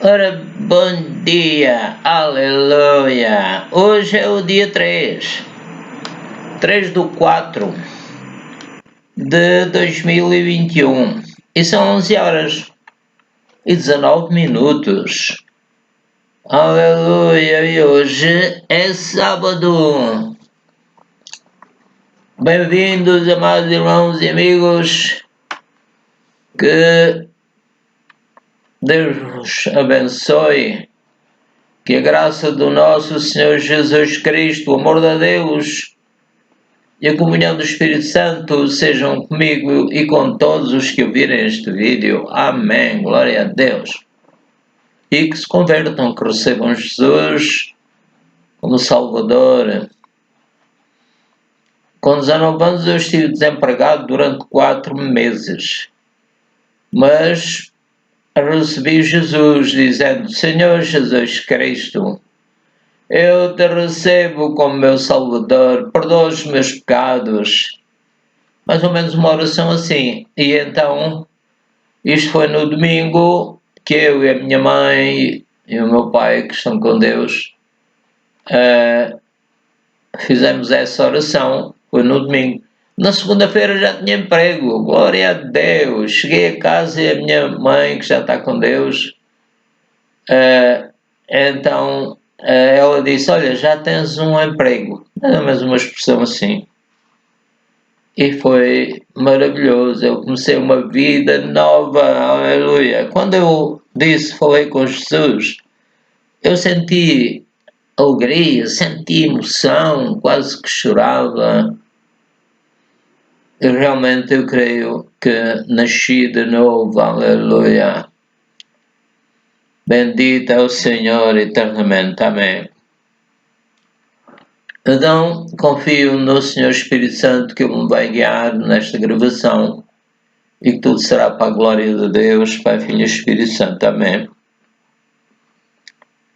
Ora, bom dia, aleluia! Hoje é o dia 3 de 4 de 2021 e são 11 horas e 19 minutos. Aleluia! E hoje é sábado. Bem-vindos, amados irmãos e amigos, que Deus vos abençoe, que a graça do nosso Senhor Jesus Cristo, o amor de Deus e a comunhão do Espírito Santo sejam comigo e com todos os que ouvirem este vídeo. Amém. Glória a Deus. E que se convertam, que recebam Jesus como Salvador. Com 19 anos eu estive desempregado durante 4 meses, mas recebi Jesus dizendo: Senhor Jesus Cristo, eu te recebo como meu Salvador, perdoa os meus pecados. Mais ou menos uma oração assim. E então, isto foi no domingo que eu e a minha mãe e o meu pai, que estão com Deus, fizemos essa oração. Foi no domingo. Na segunda-feira já tinha emprego, glória a Deus. Cheguei a casa e a minha mãe, que já está com Deus, então ela disse: olha, já tens um emprego. Era mais uma expressão assim. E foi maravilhoso. Eu comecei uma vida nova, aleluia. Quando eu falei com Jesus, eu senti alegria, senti emoção, quase que chorava. Realmente eu creio que nasci de novo, aleluia. Bendito é o Senhor eternamente, amém. Então, confio no Senhor Espírito Santo que me vai guiar nesta gravação e que tudo será para a glória de Deus, Pai, Filho e Espírito Santo, amém.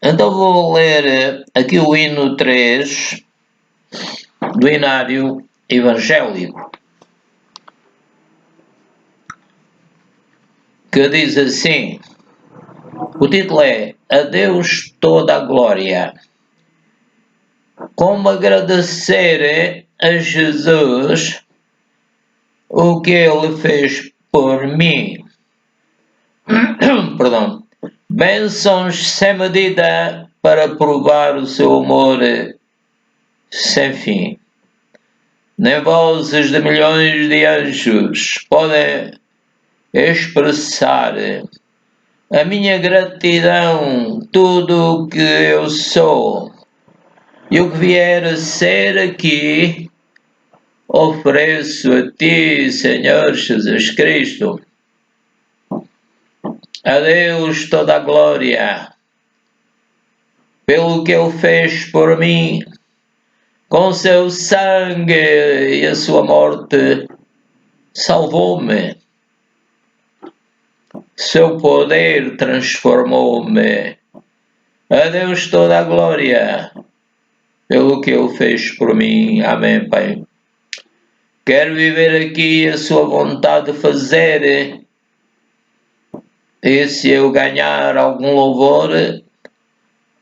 Então vou ler aqui o hino 3 do Inário Evangélico, que diz assim, o título é A Deus toda a glória. Como agradecer a Jesus o que Ele fez por mim. Perdão. Bênçãos sem medida para provar o seu amor sem fim. Nem vozes de milhões de anjos podem expressar a minha gratidão, tudo o que eu sou e o que vier a ser aqui, ofereço a ti, Senhor Jesus Cristo. A Deus toda a glória, pelo que Ele fez por mim, com seu sangue e a sua morte, salvou-me. Seu poder transformou-me. A Deus toda a glória, pelo que Ele fez por mim. Amém, Pai. Quero viver aqui a sua vontade de fazer, e se eu ganhar algum louvor,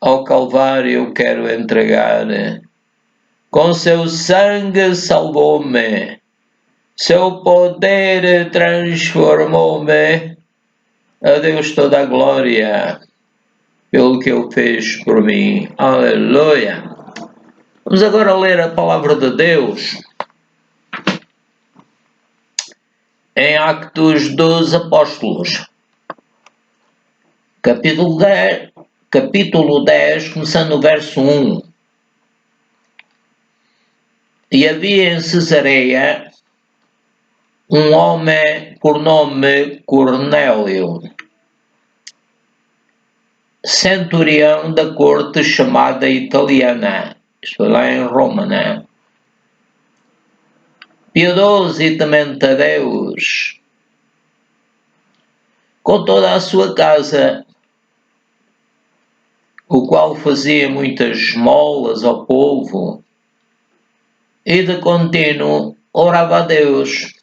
ao Calvário eu quero entregar. Com seu sangue salvou-me, seu poder transformou-me. A Deus toda a glória, pelo que Ele fez por mim. Aleluia. Vamos agora ler a palavra de Deus em Atos dos Apóstolos, capítulo 10, começando no verso 1. E havia em Cesareia um homem por nome Cornélio, centurião da corte chamada italiana, isto é lá em Roma, né? Piedoso e temente a Deus, com toda a sua casa, o qual fazia muitas esmolas ao povo, e de contínuo orava a Deus.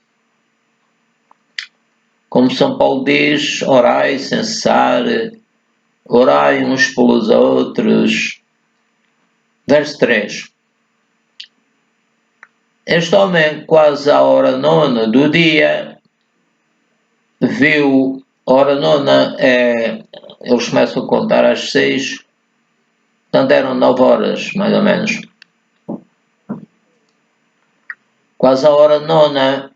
Como São Paulo diz, orai sem cessar, orai uns pelos outros. Verso 3. Este homem, quase à hora nona do dia, viu, hora nona, eles começam a contar às 6, portanto eram 9 horas, mais ou menos. Quase à hora nona,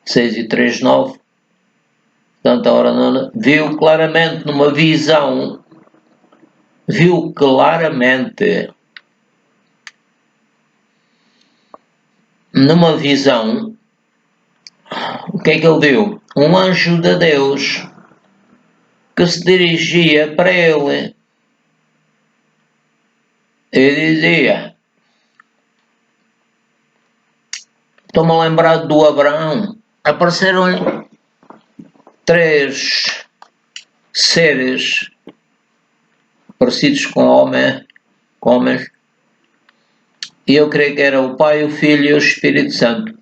seis e 3, 9, portanto a hora nona, viu claramente numa visão, numa visão, o que é que ele viu? Um anjo de Deus que se dirigia para ele e dizia: estou-me a lembrar do Abraão. Apareceram-lhe 3 seres parecidos com homens, e eu creio que era o Pai, o Filho e o Espírito Santo.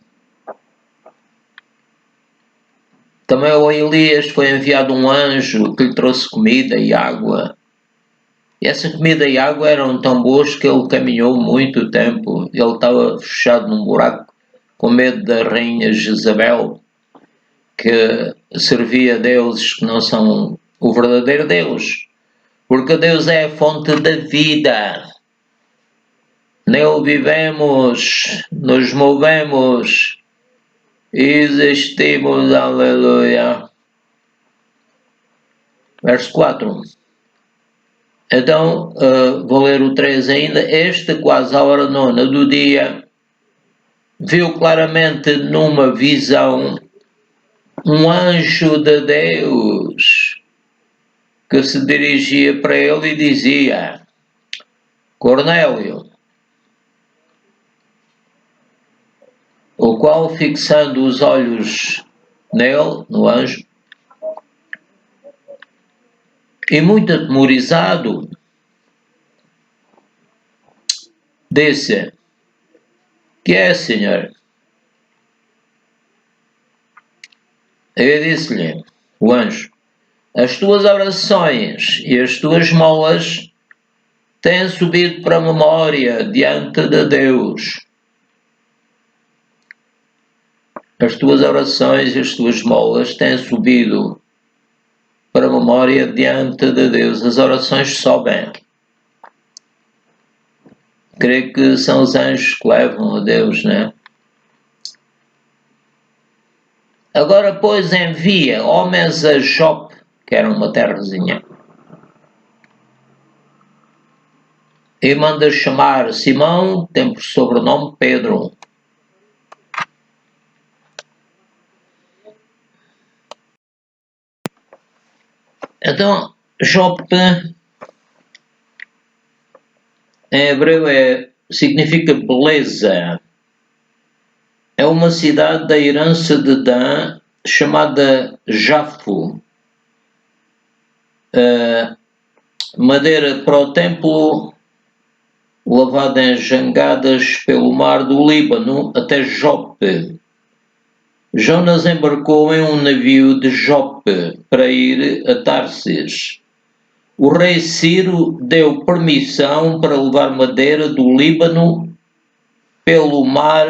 Também ao Elias foi enviado um anjo que lhe trouxe comida e água. E essa comida e água eram tão boas que ele caminhou muito tempo. Ele estava fechado num buraco com medo da rainha Jezabel, que servia a deuses que não são o verdadeiro Deus. Porque Deus é a fonte da vida. Nele vivemos, nos movemos, existimos, aleluia. Verso 4. Então, vou ler o 3 ainda. Este, quase à hora nona do dia, viu claramente numa visão um anjo de Deus que se dirigia para ele e dizia: Cornélio. O qual, fixando os olhos nele, no anjo, e muito atemorizado, disse: que é, Senhor? Eu disse-lhe, o anjo: as tuas orações e as tuas esmolas têm subido para a memória diante de Deus. As tuas orações e as tuas esmolas têm subido para a memória diante de Deus. As orações sobem. Creio que são os anjos que levam a Deus, né? Agora, pois, envia homens a Jope, que era uma terrazinha, e manda chamar Simão, tem por sobrenome Pedro. Então, Jope, em hebreu, significa beleza. É uma cidade da herança de Dan, chamada Jafo. Madeira para o templo, lavada em jangadas pelo mar do Líbano até Jope. Jonas embarcou em um navio de Jope para ir a Tarsis. O rei Ciro deu permissão para levar madeira do Líbano pelo mar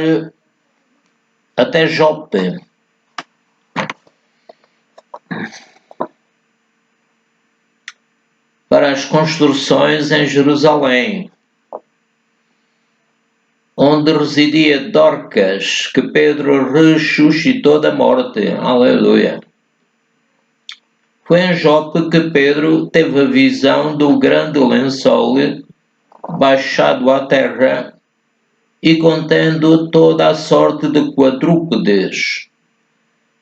até Jope. Para as construções em Jerusalém, onde residia Dorcas, que Pedro ressuscitou da morte. Aleluia. Foi em Jope que Pedro teve a visão do grande lençol baixado à terra e contendo toda a sorte de quadrúpedes.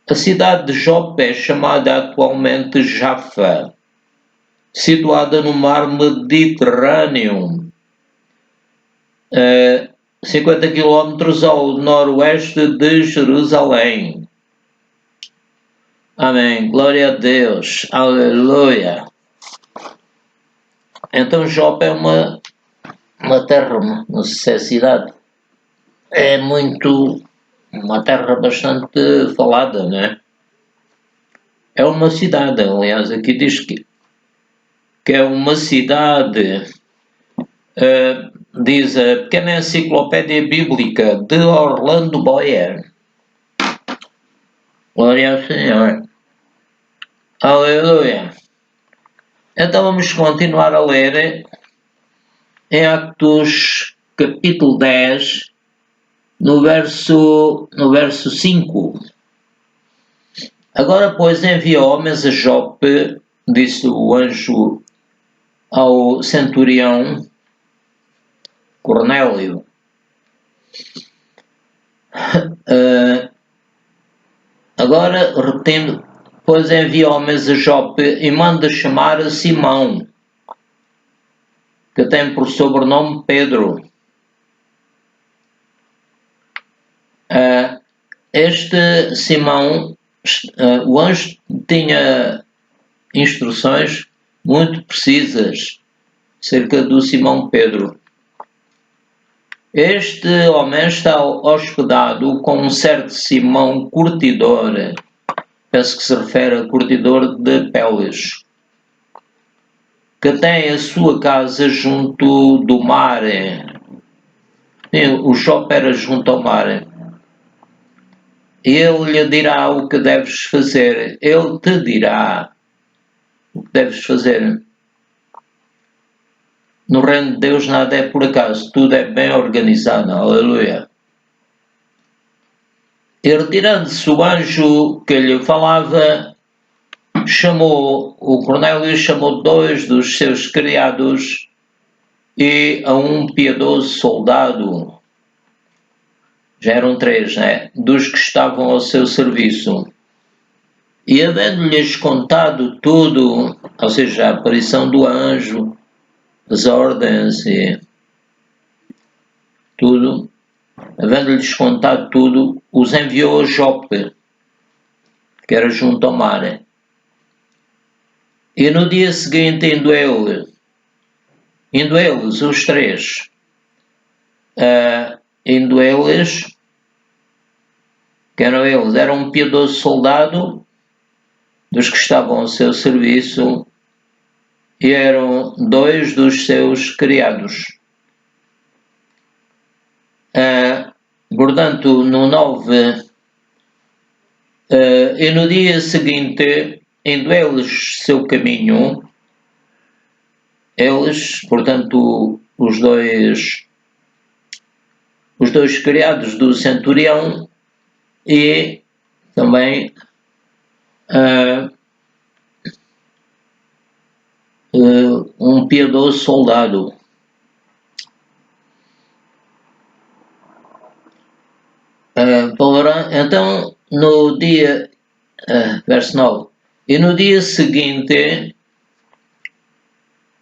A cidade de Jope é chamada atualmente Jaffa, situada no mar Mediterrâneo, 50 km ao noroeste de Jerusalém. Amém. Glória a Deus. Aleluia. Então Jope é uma terra, não sei se é cidade. É uma terra bastante falada, né? É uma cidade, aliás, aqui diz que é uma cidade, diz a pequena enciclopédia bíblica de Orlando Boyer. Glória ao Senhor. Aleluia. Então vamos continuar a ler em Atos capítulo 10, no verso 5. Agora, pois, envia homens a Jope, disse o anjo ao centurião Cornélio. Agora, repetindo, pois envia homens a Jope e manda chamar a Simão, que tem por sobrenome Pedro. Este Simão, o anjo tinha instruções muito precisas acerca do Simão Pedro. Este homem está hospedado com um certo Simão curtidor, penso que se refere a curtidor de peles, que tem a sua casa junto do mar. O Jope era junto ao mar. Ele lhe dirá o que deves fazer. Ele te dirá o que deves fazer. No reino de Deus nada é por acaso, tudo é bem organizado. Aleluia. E retirando-se o anjo que lhe falava, o Cornélio chamou 2 dos seus criados e a um piedoso soldado. Já eram 3, né? Dos que estavam ao seu serviço. E havendo-lhes contado tudo, ou seja, a aparição do anjo, as ordens e tudo, havendo-lhes contado tudo, os enviou a Jope, que era junto ao mar. E no dia seguinte, indo eles, os 3, que eram eles, era um piedoso soldado dos que estavam ao seu serviço e eram 2 dos seus criados. Portanto, no 9, e no dia seguinte, indo eles seu caminho, eles, portanto, os dois criados do centurião e também um piedoso soldado. Então, no dia, verso 9, e no dia seguinte,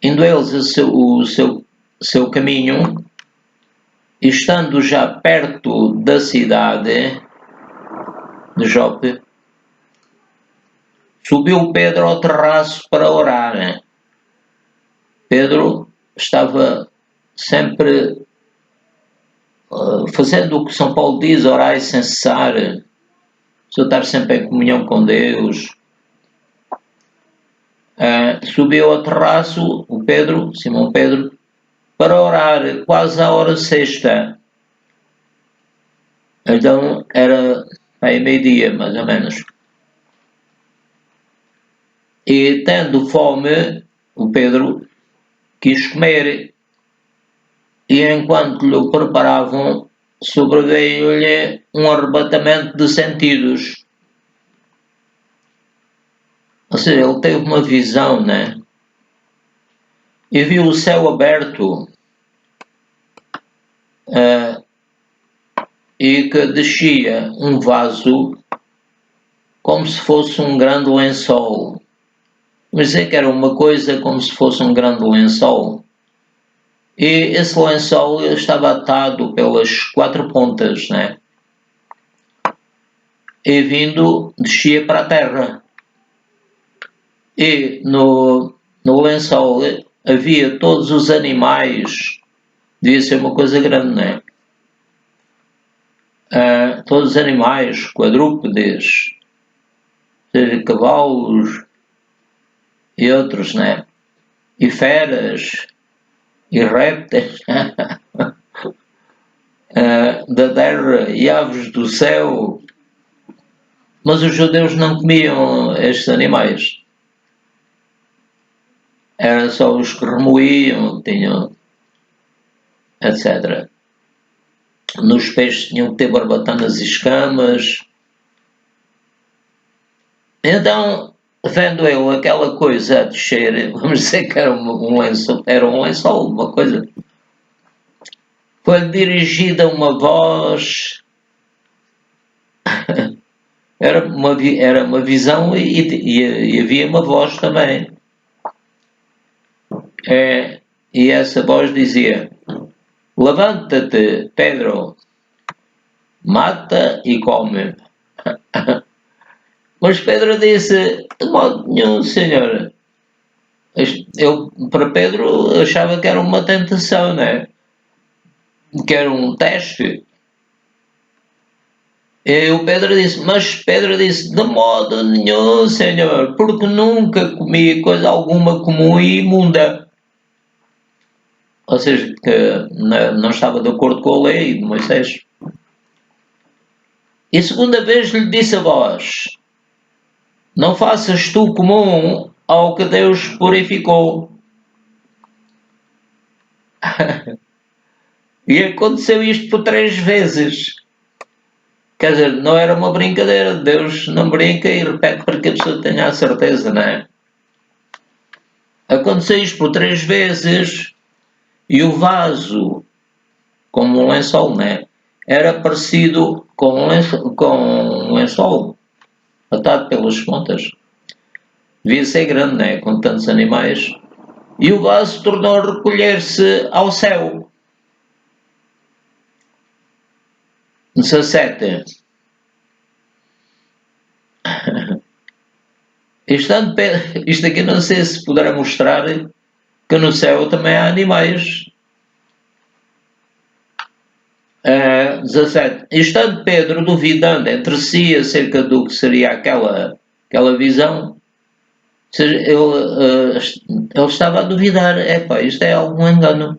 indo eles o seu caminho, e estando já perto da cidade de Jope, subiu Pedro ao terraço para orar. Pedro estava sempre fazendo o que São Paulo diz, orar sem cessar, estar sempre em comunhão com Deus. Subiu ao terraço o Pedro, Simão Pedro, para orar quase à hora sexta. Então era aí meio-dia, mais ou menos. E tendo fome, o Pedro quis comer, e enquanto lhe o preparavam, sobreveio-lhe um arrebatamento de sentidos. Ou seja, ele teve uma visão, né? E viu o céu aberto e que descia um vaso como se fosse um grande lençol. Mas é que era uma coisa como se fosse um grande lençol. E esse lençol estava atado pelas 4 pontas, né? E descia para a terra. E no lençol havia todos os animais, devia ser uma coisa grande, né? Todos os animais, quadrúpedes, seja, cavalos e outros, né? E feras e répteis da terra e aves do céu. Mas os judeus não comiam estes animais. Era só os que remoíam, tinham, etc. Nos peixes tinham que ter barbatanas e escamas. Então, vendo eu aquela coisa a descer, vamos dizer que era um lençol, uma coisa, foi dirigida uma voz, era uma visão e havia uma voz também. E essa voz dizia: levanta-te, Pedro, mata e come. Mas Pedro disse: de modo nenhum, Senhor. Eu, para Pedro, achava que era uma tentação, né? Que era um teste. E o Pedro disse: mas Pedro disse: de modo nenhum, Senhor, porque nunca comi coisa alguma comum e imunda. Ou seja, que não estava de acordo com a lei de Moisés. E segunda vez lhe disse a voz: não faças tu comum ao que Deus purificou. E aconteceu isto por 3 vezes. Quer dizer, não era uma brincadeira. Deus não brinca e repete para que a pessoa tenha a certeza, não é? Aconteceu isto por 3 vezes e o vaso, como um lençol, não é? Era parecido com um lençol atado pelas pontas. Devia ser grande, não é? Com tantos animais. E o vaso tornou a recolher-se ao céu. 17. Isto aqui não sei se poderá mostrar que no céu também há animais. 17. Estando Pedro duvidando entre si acerca do que seria aquela visão, ou seja, ele estava a duvidar: epá, isto é algum engano,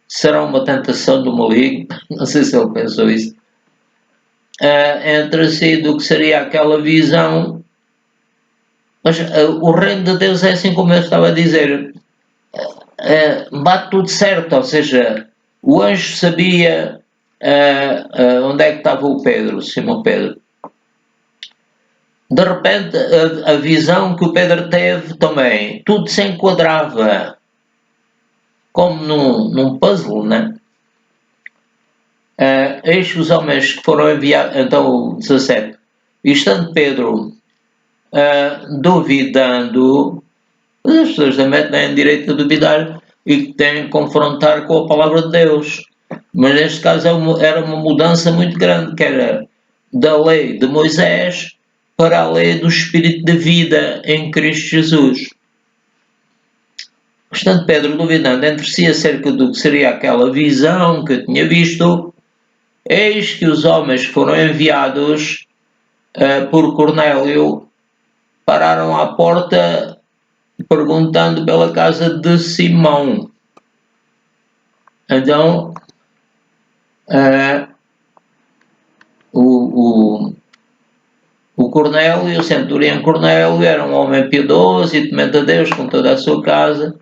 será uma tentação do maligno? Não sei se ele pensou isso. Entre si do que seria aquela visão. Mas o reino de Deus é assim como eu estava a dizer, bate tudo certo, ou seja, o anjo sabia onde é que estava o Pedro, Simão Pedro. De repente, a visão que o Pedro teve também, tudo se enquadrava como num puzzle, né? Eis os homens que foram enviados, então 17, e estando Pedro duvidando, as pessoas também têm direito a duvidar e que têm que confrontar com a palavra de Deus. Mas neste caso era uma mudança muito grande, que era da lei de Moisés para a lei do Espírito de vida em Cristo Jesus. Portanto, Pedro, duvidando entre si acerca do que seria aquela visão que tinha visto, eis que os homens que foram enviados por Cornélio pararam à porta perguntando pela casa de Simão. Então, o Cornélio, o centurião Cornélio, era um homem piedoso e temente a Deus com toda a sua casa.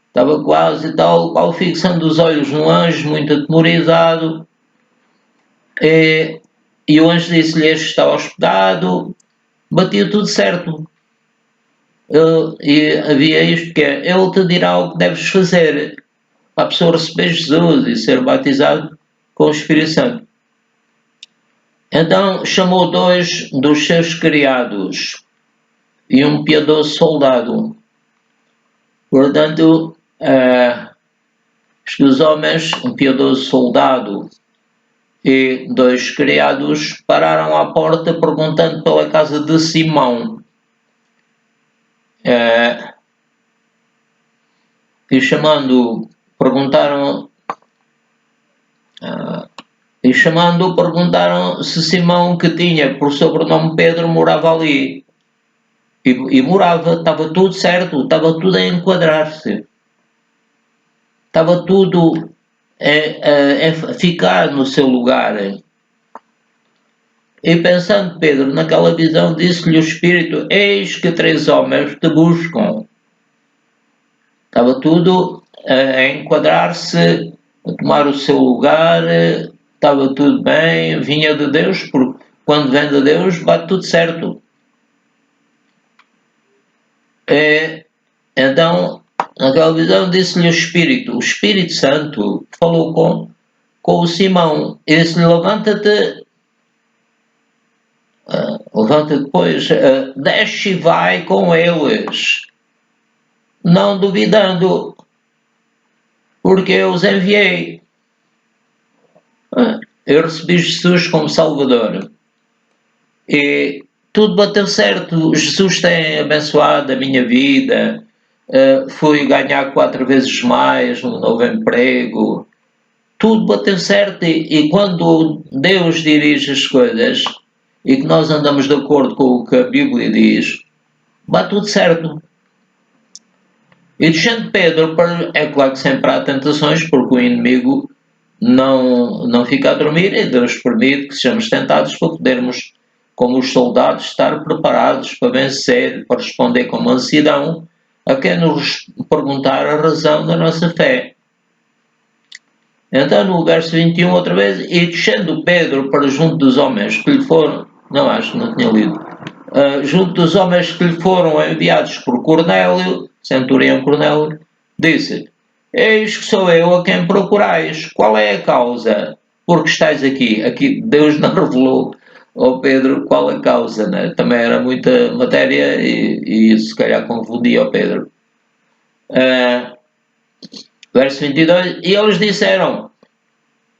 Estava quase tal qual fixando os olhos no anjo, muito atemorizado. E o anjo disse-lhe: este está hospedado. Batia tudo certo. E havia isto que é: ele te dirá o que deves fazer para a pessoa receber Jesus e ser batizado com o Espírito Santo. Então chamou 2 dos seus criados e um piedoso soldado. Portanto, os homens, um piedoso soldado e 2 criados, pararam à porta perguntando pela casa de Simão. E chamando, perguntaram se Simão, que tinha por sobrenome Pedro, morava ali. e morava, estava tudo certo, estava tudo a enquadrar-se, estava tudo a ficar no seu lugar. E pensando Pedro naquela visão, disse-lhe o Espírito: Eis que 3 homens te buscam. Estava tudo a enquadrar-se, a tomar o seu lugar, estava tudo bem, vinha de Deus, porque quando vem de Deus bate tudo certo. Então, naquela visão disse-lhe o Espírito Santo falou com o Simão e disse-lhe: levanta-te, depois, desce e vai com eles, não duvidando, porque eu os enviei. Eu recebi Jesus como Salvador e tudo bateu certo. Jesus tem abençoado a minha vida. Fui ganhar 4 vezes mais, um novo emprego. Tudo bateu certo e quando Deus dirige as coisas e que nós andamos de acordo com o que a Bíblia diz, bate tudo certo. E descendo Pedro, é claro que sempre há tentações, porque o inimigo não fica a dormir e Deus permite que sejamos tentados para podermos, como os soldados, estar preparados para vencer, para responder com mansidão a quem nos perguntar a razão da nossa fé. Então, no verso 21, outra vez, e descendo Pedro para junto dos homens que lhe foram, não acho que não tinha lido, junto dos homens que lhe foram enviados por Cornélio, centurião Cornélio, disse: Eis que sou eu a quem procurais. Qual é a causa? Porque estáis aqui. Aqui Deus não revelou ao Pedro qual a causa, né? Também era muita matéria e se calhar confundia o Pedro. Verso 22, e eles disseram: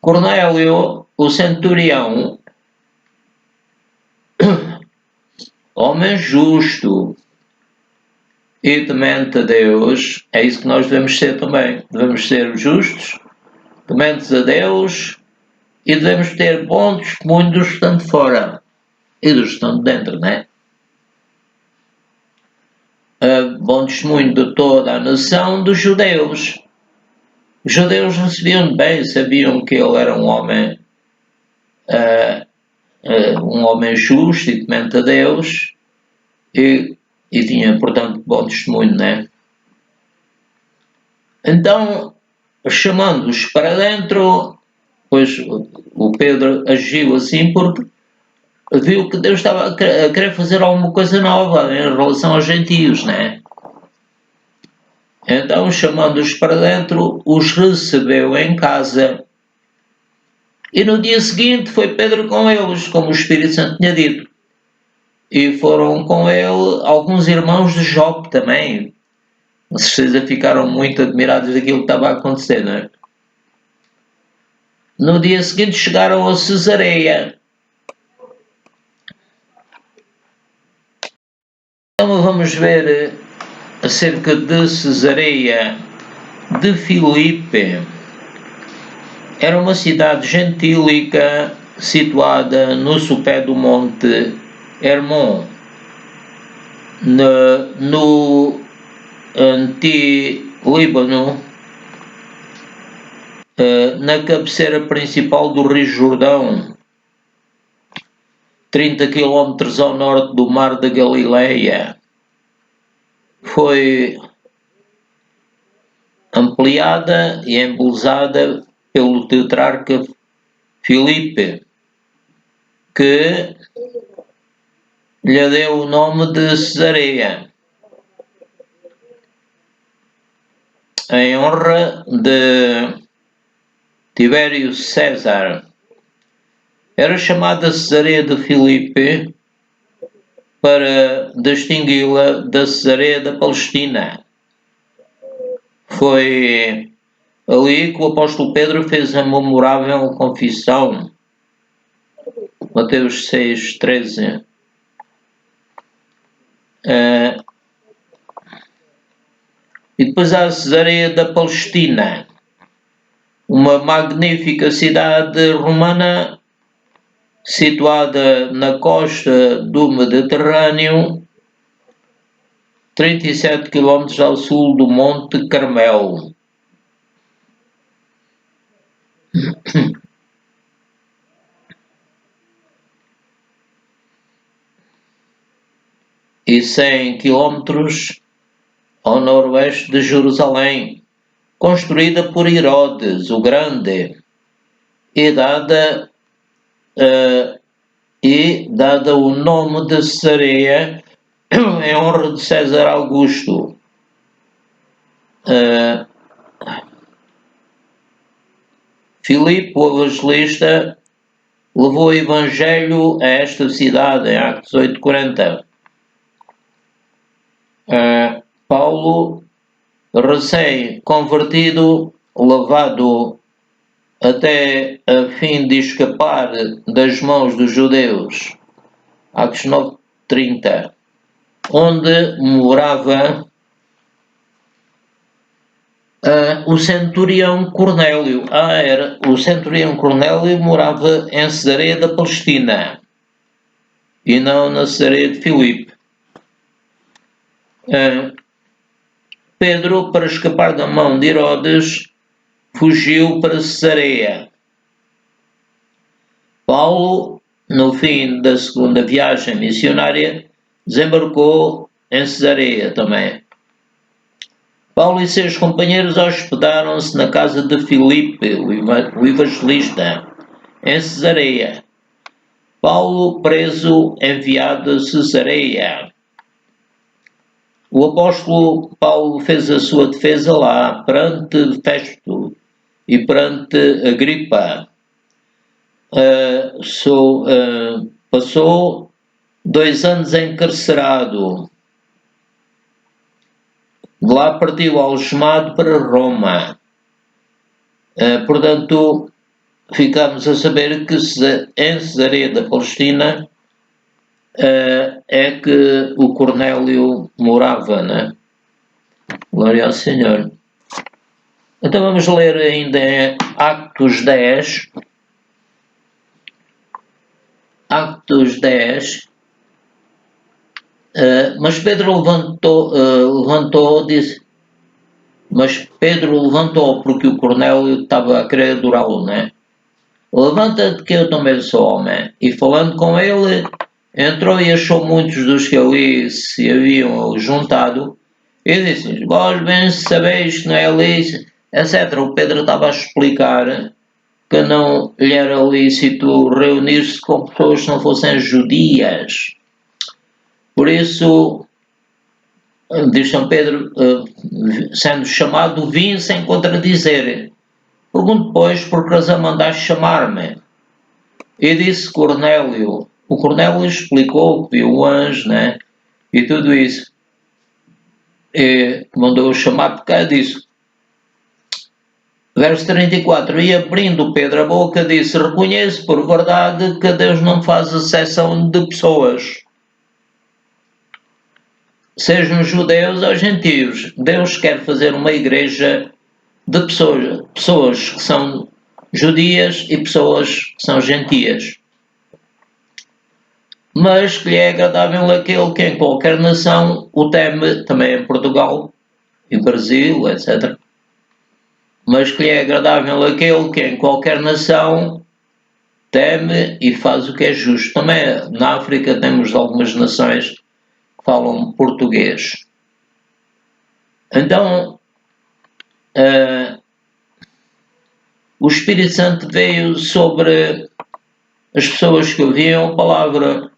Cornélio, o centurião, homem justo e temente a Deus, é isso que nós devemos ser também. Devemos ser justos, tementes a Deus e devemos ter bom testemunho dos que estão de fora e dos que estão de dentro, né? Bom testemunho de toda a nação dos judeus. Os judeus recebiam bem, sabiam que ele era um homem justo e temente a Deus e tinha, portanto, bom testemunho, né? Então, chamando-os para dentro, pois o Pedro agiu assim porque viu que Deus estava a querer fazer alguma coisa nova em relação aos gentios, né? Então, chamando-os para dentro, os recebeu em casa. E no dia seguinte foi Pedro com eles, como o Espírito Santo tinha dito. E foram com ele alguns irmãos de Jope também. Com certeza ficaram muito admirados daquilo que estava a acontecer, não é? No dia seguinte chegaram a Cesareia. Então vamos ver acerca de Cesareia de Filipe. Era uma cidade gentílica situada no sopé do monte Hermon, no Anti-Líbano, na cabeceira principal do Rio Jordão, 30 km ao norte do Mar da Galileia. Foi ampliada e embelezada pelo tetrarca Filipe, que lhe deu o nome de Cesareia, em honra de Tibério César. Era chamada Cesareia de Filipe para distingui-la da Cesareia da Palestina. Foi ali que o apóstolo Pedro fez a memorável confissão. Mateus 6, 13. E depois há a Cesareia da Palestina, uma magnífica cidade romana situada na costa do Mediterrâneo, 37 km ao sul do Monte Carmelo. E 100 km ao noroeste de Jerusalém, construída por Herodes o Grande e dada o nome de Cesareia em honra de César Augusto. Filipe, o evangelista, levou o evangelho a esta cidade em Atos 8:40. Paulo, recém-convertido, levado até a fim de escapar das mãos dos judeus, Atos 9:30, onde morava o centurião Cornélio. O centurião Cornélio morava em Cesareia da Palestina e não na Cesareia de Filipe. Pedro, para escapar da mão de Herodes, fugiu para Cesareia. Paulo, no fim da segunda viagem missionária, desembarcou em Cesareia também. Paulo e seus companheiros hospedaram-se na casa de Filipe, o evangelista, em Cesareia. Paulo, preso, enviado a Cesareia. O apóstolo Paulo fez a sua defesa lá perante Festo e perante Agripa. Passou 2 anos encarcerado. De lá partiu algemado para Roma. Portanto, ficamos a saber que em Cesareia da Palestina é que o Cornélio morava, né? Glória ao Senhor. Então vamos ler ainda em Atos 10. Atos 10. Mas Pedro levantou porque o Cornélio estava a querer adorá-lo, né? Levanta-te que eu também sou homem. E falando com ele, entrou e achou muitos dos que ali se haviam juntado e disse-lhes: vós bem sabeis que não é lícito, etc. O Pedro estava a explicar que não lhe era lícito reunir-se com pessoas que não fossem judias. Por isso, diz São Pedro, sendo chamado, vim sem contradizer. Pergunto, pois, por que razão mandaste chamar-me? E disse Cornélio. O Cornélio explicou que viu o anjo, né? E tudo isso. E mandou chamar por causa disso. Verso 34. E abrindo Pedro a boca, disse: reconheço por verdade que Deus não faz exceção de pessoas, sejam judeus ou gentios. Deus quer fazer uma igreja de pessoas que são judias e pessoas que são gentias. Mas que lhe é agradável aquele que em qualquer nação o teme, também em Portugal e Brasil, etc. Mas que lhe é agradável aquele que em qualquer nação teme e faz o que é justo. Também na África temos algumas nações que falam português. Então, o Espírito Santo veio sobre as pessoas que ouviam a palavra.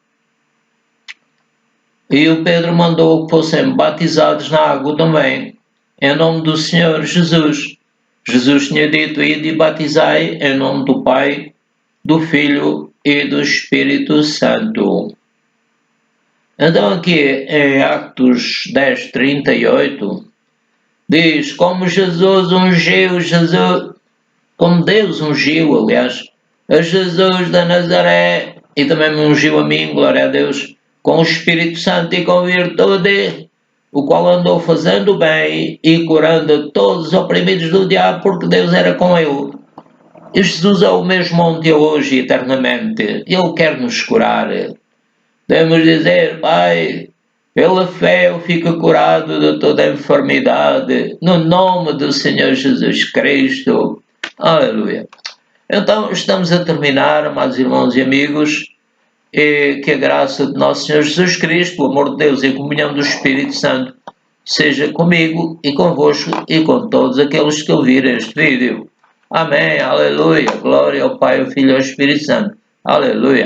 E o Pedro mandou que fossem batizados na água também, em nome do Senhor Jesus. Jesus tinha dito: ide e batizai em nome do Pai, do Filho e do Espírito Santo. Então aqui em Atos 10:38 diz: como Deus ungiu, aliás, a Jesus da Nazaré, e também me ungiu a mim, glória a Deus, com o Espírito Santo e com virtude, o qual andou fazendo bem e curando todos os oprimidos do diabo, porque Deus era com ele. E Jesus é o mesmo ontem, hoje e eternamente. Ele quer nos curar. Devemos dizer: Pai, Pela fé eu fico curado de toda enfermidade, no nome do Senhor Jesus Cristo. Aleluia. Então, estamos a terminar, amados irmãos e amigos, e que a graça de nosso Senhor Jesus Cristo, o amor de Deus e a comunhão do Espírito Santo seja comigo e convosco e com todos aqueles que ouvirem este vídeo. Amém, aleluia, glória ao Pai, ao Filho e ao Espírito Santo. Aleluia.